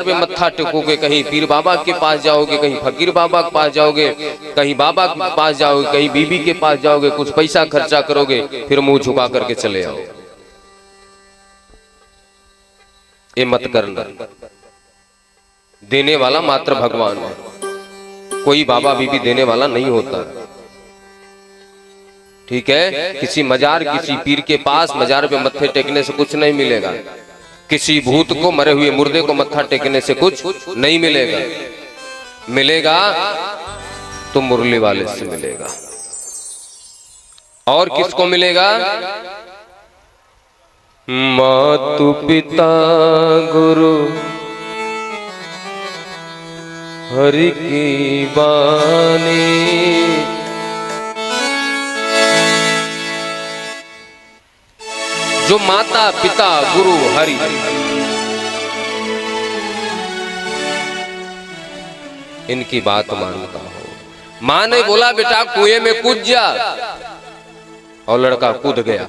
मजार में मत्था टेकोगे, कहीं पीर बाबा के पास जाओगे, कहीं फकीर बाबा के पास जाओगे, कहीं बाबा के पास जाओगे, कहीं बीबी के पास जाओगे, कुछ पैसा खर्चा करोगे, फिर मुंह झुका करके चले आओ। ये मत करना। देने वाला मात्र भगवान है, कोई बाबा बीबी देने वाला नहीं होता। ठीक है, किसी मजार किसी पीर के पास मजार पे मत्थे टेकने से कुछ नहीं मिलेगा, किसी भूत को, मरे हुए मुर्दे को मत्था टेकने से कुछ नहीं मिलेगा। मिलेगा तो मुरली वाले से मिलेगा। और किसको मिलेगा? मातु पिता गुरु हरि की बानी, जो माता पिता गुरु हरि, इनकी बात मानता हो। मां ने बोला बेटा कुएं में कूद जा, और लड़का कूद गया,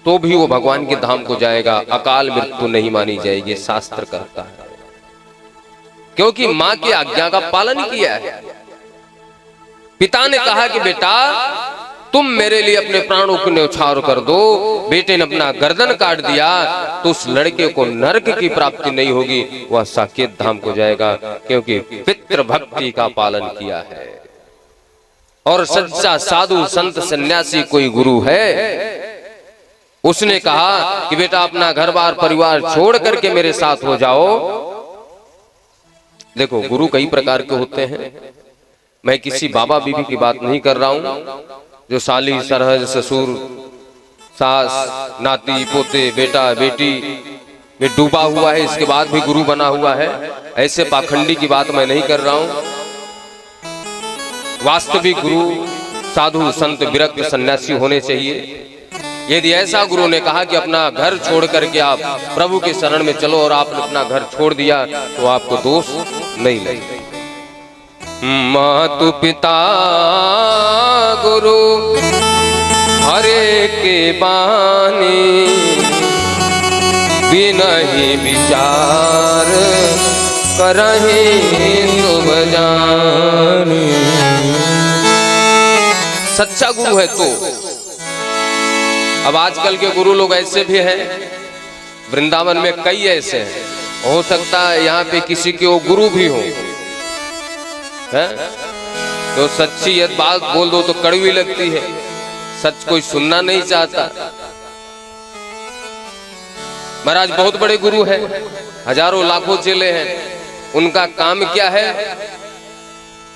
तो भी वो भगवान के धाम को जाएगा, अकाल मृत्यु नहीं मानी जाएगी, शास्त्र कहता है, क्योंकि मां की आज्ञा का पालन किया है। पिता ने कहा कि बेटा तुम मेरे लिए अपने प्राणों को न्यौछावर कर दो। बेटे ने अपना गर्दन काट दिया तो उस लड़के को नरक की प्राप्ति नहीं होगी, वह साकेत धाम को जाएगा, क्योंकि पितृ भक्ति का पालन किया है। और सच्चा साधु संत सन्यासी कोई गुरु है, उसने कहा कि बेटा अपना घर बार परिवार छोड़ करके मेरे साथ हो जाओ। देखो गुरु कई प्रकार के होते हैं, मैं किसी बाबा बीबी की बात नहीं कर रहा हूं, जो साली सरहज ससुर सास नाती पोते बेटा बेटी में डूबा हुआ है, इसके बाद भी गुरु बना हुआ है, ऐसे पाखंडी की बात मैं नहीं कर रहा हूं। वास्तविक गुरु साधु संत विरक्त सन्यासी होने चाहिए। यदि ऐसा गुरु ने कहा कि अपना घर छोड़ करके आप प्रभु के शरण में चलो, और आपने अपना घर छोड़ दिया, तो आपको दोष नहीं लगेगा। मातु पिता गुरु हरे के बानी, बिनहि विचार करहि शुभ जानी। सच्चा गुरु है तो। अब आजकल के गुरु लोग ऐसे भी हैं, वृंदावन में कई ऐसे हैं, हो सकता है यहाँ पे किसी के वो गुरु भी हो, तो सच्ची यदि बात बोल दो तो कड़वी लगती है, सच कोई सुनना नहीं चाहता। महाराज बहुत बड़े गुरु हैं, हजारों लाखों चेले हैं, उनका काम क्या है?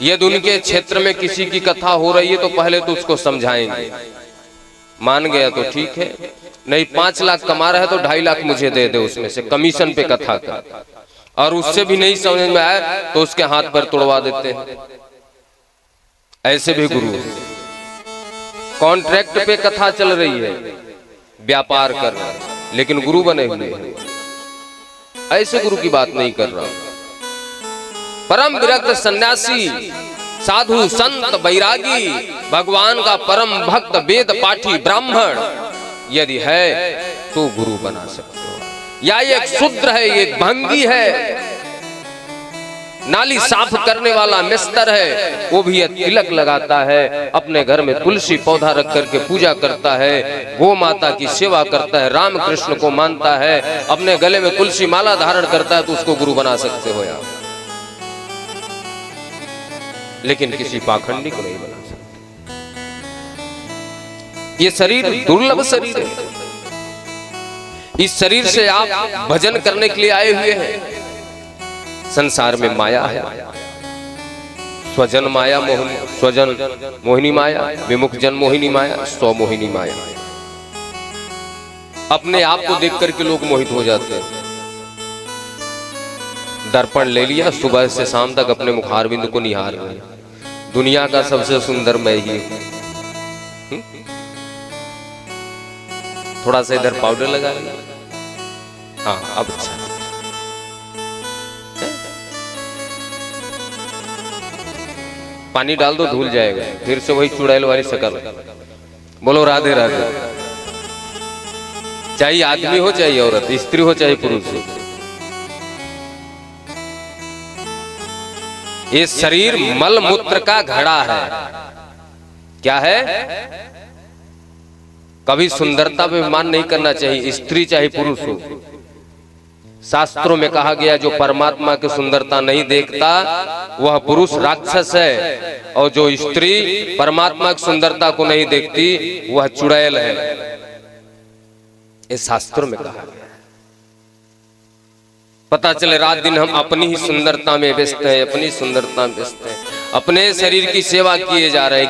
यदि उनके क्षेत्र में किसी की कथा हो रही है तो पहले तो उसको समझाएंगे, मान गया तो ठीक है, नहीं 5 लाख कमा रहा है तो 2.5 लाख मुझे दे दे उसमें से कमीशन पे कथा का, और उससे भी नहीं समझ में आया तो उसके हाथ पर तोड़वा देते हैं। ऐसे भी गुरु कॉन्ट्रैक्ट पे कथा चल रही है, व्यापार कर रहे हैं, लेकिन गुरु बने हुए हैं। ऐसे गुरु की बात नहीं कर रहा हूं। परम विरक्त सन्यासी साधु संत बैरागी भगवान का परम भक्त वेद पाठी ब्राह्मण यदि है तो गुरु बना सकते हो। या एक शूद्र है, एक भंगी है, नाली साफ करने वाला मिस्तर है, वो भी तिलक लगाता है, अपने घर में तुलसी पौधा रख करके पूजा करता है, गौ माता की सेवा करता है, राम कृष्ण को मानता है, अपने गले में तुलसी माला धारण करता है, तो उसको गुरु बना सकते हो यार। लेकिन किसी पाखंडी को नहीं बना सकते। ये शरीर दुर्लभ शरीर है, इस शरीर से आप भजन करने के लिए आए हुए हैं। संसार में माया है, स्वजन माया स्वजन मोहिनी माया, विमुख जन मोहिनी माया, स्व मोहिनी माया। अपने आप को देख करके लोग मोहित हो जाते हैं। दर्पण ले लिया, सुबह से शाम तक अपने मुखारविंद को निहार रहे, दुनिया का सबसे सुंदर मैं ही हूं। थोड़ा सा इधर पाउडर लगा लिया, हाँ अब अच्छा। पानी डाल दो धुल जाएगा, फिर से वही चुड़ैल वाली शक्ल। बोलो राधे राधे। चाहे आदमी हो चाहे औरत, स्त्री हो चाहे पुरुष हो, ये शरीर मल मूत्र का घड़ा है। क्या है? कभी सुंदरता पे मान नहीं करना चाहिए, स्त्री चाहे पुरुष हो। शास्त्रों में कहा गया जो परमात्मा की सुंदरता नहीं देखता वह पुरुष राक्षस है, और जो स्त्री परमात्मा की सुंदरता को नहीं देखती वह चुड़ैल है। ये शास्त्रों में कहा गया। पता चले रात दिन हम अपनी ही सुंदरता में व्यस्त हैं, अपनी सुंदरता में व्यस्त हैं, अपने शरीर की सेवा किए जा रहे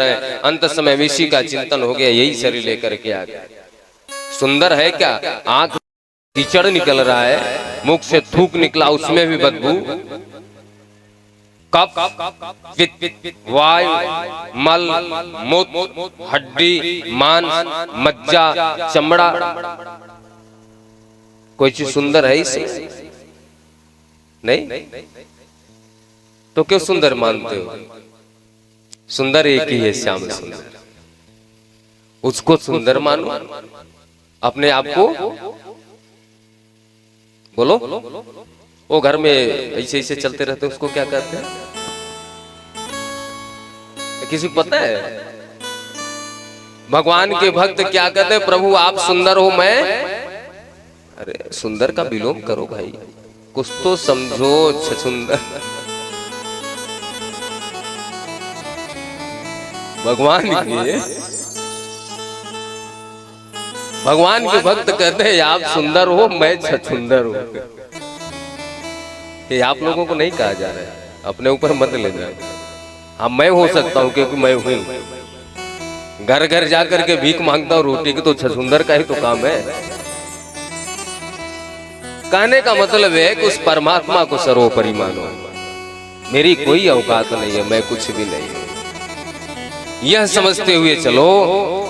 हैं। अंत समय विषय का चिंतन हो गया, यही शरीर लेकर के आ गया। सुंदर है क्या? आंख कीचड़ निकल रहा है, मुख से थूक निकला उसमें भी बदबू, कफ, वायु, मल, मूत्र, हड्डी, मांस, मज्जा, चमड़ा, कोई चीज सुंदर है इसमें? नहीं। तो क्यों सुंदर मानते हो? सुंदर एक ही है, श्याम सुंदर। उसको सुंदर मानो, अपने आप को बोलो। वो घर में ऐसे ऐसे चलते रहते हैं, उसको क्या कहते हैं? किसी को पता है? भगवान के भक्त क्या कहते हैं? प्रभु आप सुंदर हो, मैं। अरे सुंदर का विलोम करो भाई, कुछ तो समझो। सुंदर भगवान के भक्त कहते हैं आप सुंदर हो, मैं छछुंदर हूं। ये आप लोगों को नहीं कहा जा रहा है, अपने ऊपर मत लेना। हाँ मैं हो सकता हूं क्योंकि मैं हूं। घर घर जाकर के भीख मांगता हूं रोटी की, तो छछुंदर का ही तो काम है। कहने का मतलब है कि उस परमात्मा को सर्वोपरि मानो। मेरी कोई औकात नहीं है, मैं कुछ भी नहीं हूं, यह समझते हुए चलो।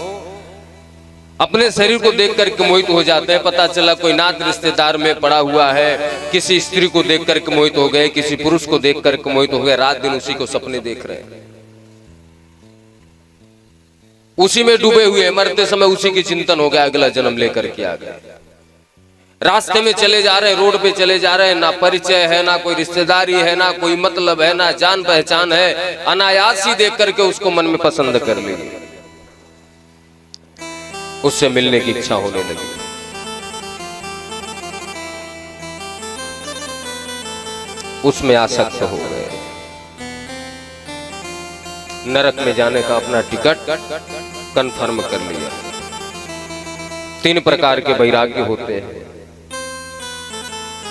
अपने शरीर को देख करके मोहित हो जाते हैं। पता चला कोई नात रिश्तेदार में पड़ा हुआ है, किसी स्त्री को देख करके मोहित हो गए, किसी पुरुष को देख करके मोहित हो गए, रात दिन उसी को सपने देख रहे हैं, उसी में डूबे हुए, मरते समय उसी की चिंतन हो गया, अगला जन्म लेकर के आ गए। रास्ते में चले जा रहे हैं, रोड पे चले जा रहे हैं, ना परिचय है, ना कोई रिश्तेदारी है, ना कोई मतलब है, ना जान पहचान है, अनायास ही देख करके उसको मन में पसंद कर ली, उससे मिलने की इच्छा होने लगी। उसमें आसक्त हो गए। नरक में जाने का अपना टिकट कंफर्म कर लिया। 3 प्रकार के वैराग्य होते हैं: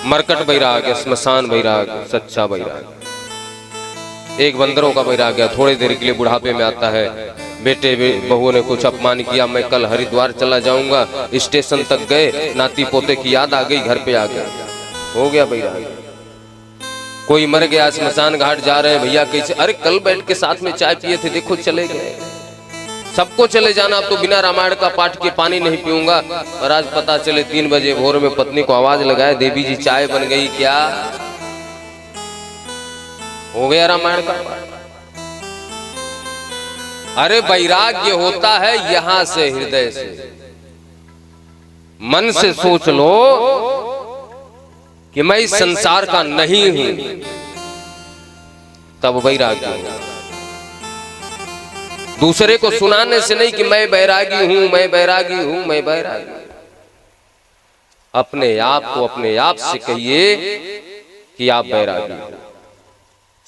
मरकट वैराग्य, श्मशान वैराग्य, सच्चा वैराग्य। एक बंदरों का वैराग्य थोड़ी देर के लिए बुढ़ापे में आता है। बेटे बहुओं ने कुछ अपमान किया, मैं कल हरिद्वार चला जाऊंगा, स्टेशन तक गए, नाती पोते की याद आ गई, घर पे आ गया, हो गया वैराग्य। कोई मर गया, श्मशान घाट जा रहे हैं, भैया कैसे? अरे कल बैठ के साथ में चाय पिए थे, देखो चले गए। सबको चले जाना, अब तो बिना रामायण का पाठ के पानी नहीं पीऊंगा। और आज पता चले 3 बजे भोर में पत्नी को आवाज लगाए, देवी जी चाय बन गई, क्या हो गया रामायण का पाठ? अरे वैराग्य होता है यहां से, हृदय से, मन से सोच लो कि मैं इस संसार का नहीं हूं, तब वैराग्य होगा। दूसरे को सुनाने से नहीं कि मैं बैरागी हूं, मैं बैरागी हूं, मैं बैरागी हूं। अपने आप को अपने आप से कहिए कि आप बैरागी हो।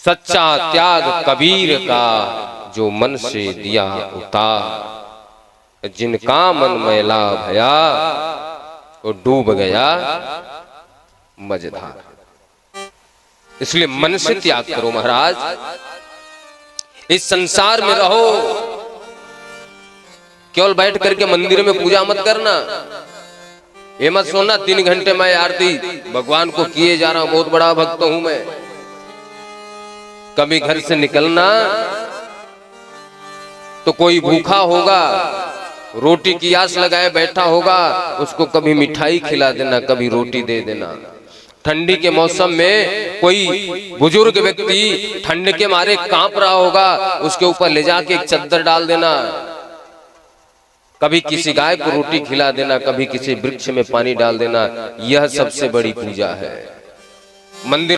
सच्चा त्याग कबीर का, जो मन से दिया उतार, जिनका मन मैला भया वो डूब गया मझधार। इसलिए मन से त्याग करो महाराज। इस संसार में रहो, केवल बैठ करके मंदिर में पूजा मत करना। ये मत सोचना 3 घंटे मैं आरती भगवान को किए जा रहा हूं, बहुत बड़ा भक्त हूं मैं। कभी घर से निकलना तो कोई भूखा होगा, रोटी की आस लगाए बैठा होगा, उसको कभी मिठाई खिला देना, कभी रोटी दे देना। ठंडी के मौसम में कोई बुजुर्ग व्यक्ति ठंड के मारे कांप रहा होगा, उसके ऊपर ले जाके एक चद्दर डाल देना। कभी किसी गाय को रोटी खिला देना, कभी किसी वृक्ष में पानी डाल देना। यह सबसे बड़ी पूजा है। मंदिर